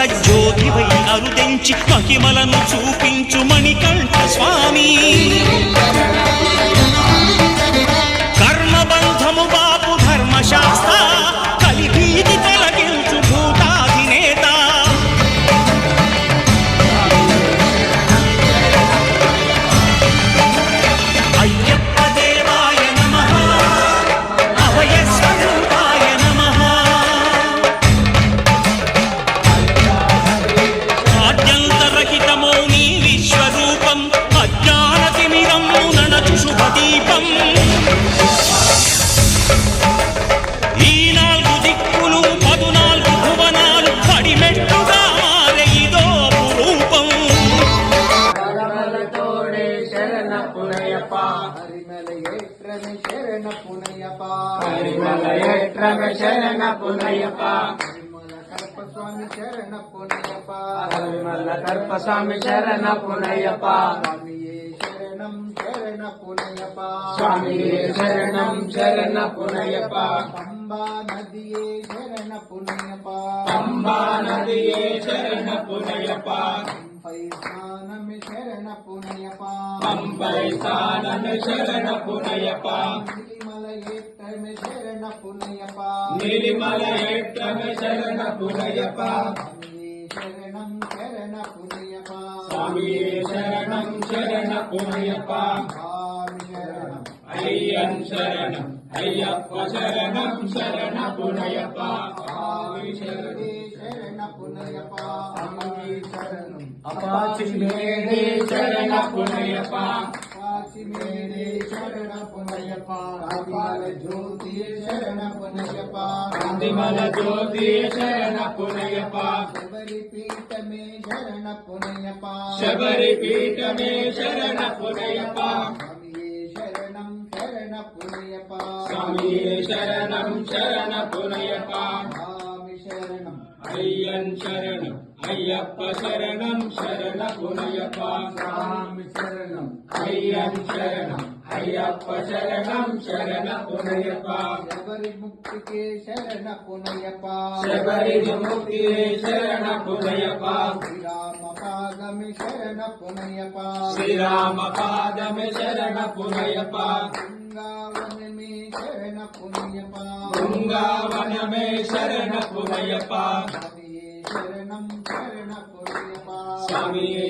సజ్జోతివై అరుదెంచి మహిమలను చూపించు మణికంఠ స్వామి కర్మబంధము బాపు ధర్మశాస్త్ర కలిభీతి తొలగించు భూతాధినేత అయ్యప్ప దేవాయ నమః అభయ స్వరూపాయ నమః ఆద్యంతరహితమో నీ విశ్వరూపం అజ్ఞానతిమిరము నడచు శుభదీపం ఈ 4 దిక్కులు 14 భువనాలు పడిమెట్టుగా మారే ఇదో రూపం తోడే శరణ పునయప్ప హరిమలయేట్రమే శరణ పునయప్ప హరిమలయేట్రమే శరణ పునయప్ప స్వామి శరణ పునయప్ప హరిమల కల్ప స్వామి శరణ పునయప్ప స్వామియే శరణం శరణ పునయప్ప స్వామియే శరణం శరణ పునయప్ప పంబా నదియే శరణ పునయప్ప పంబా నదియే శరణ పునయప్ప పంపై స్నానమే శరణ పునయప్ప పంపై స్నానమే శరణ పునయప్ప నిర్మలయేట్రమే శరణ పునయప్ప నిర్మలయేట్రమే శరణ పునయప్ప శరణం శరణ పునయప్ప స్వామియే శరణం శరణ పునయప్ప స్వామి శరణం అయ్యన్ శరణం అయ్యప్ప శరణం శరణ పునయప్ప స్వామి శరణ పునయప్ప స్వామి శరణం అపాచి మేడే శరణ పునయప్ప అపాచి మేడే శరణ పునయప్ప కాంతిమల జ్యోతి శరణ పునయప్ప కాంతిమల జ్యోతి శరణ పునయప్ప శబరి పీఠమే శరణ పునయప్ప శబరి పీఠమే శరణ పునయప్ప స్వామియే శరణం శరణ పునయప్ప స్వామియే శరణం శరణ పునయప్ప స్వామి శరణం అయ్యన్ శరణం అయ్యప్ప శరణం శరణ పునయప్ప స్వామి శరణం అయ్యన్ శరణం అయ్యప్ప శరణం శరణ పునయప్ప శబరి ముక్తికే శరణ పునయప్ప శబరి ముక్తికే శరణ పునయప్ప శ్రీరామ పాదమే శరణ పునయప్ప శ్రీరామ పాదమే శరణ పునయప్ప బృందావనమే శరణ పునయప్ప బృందావనమే శరణ పునయప్ప స్వామియే శరణం శరణ పునయప్ప స్వామియే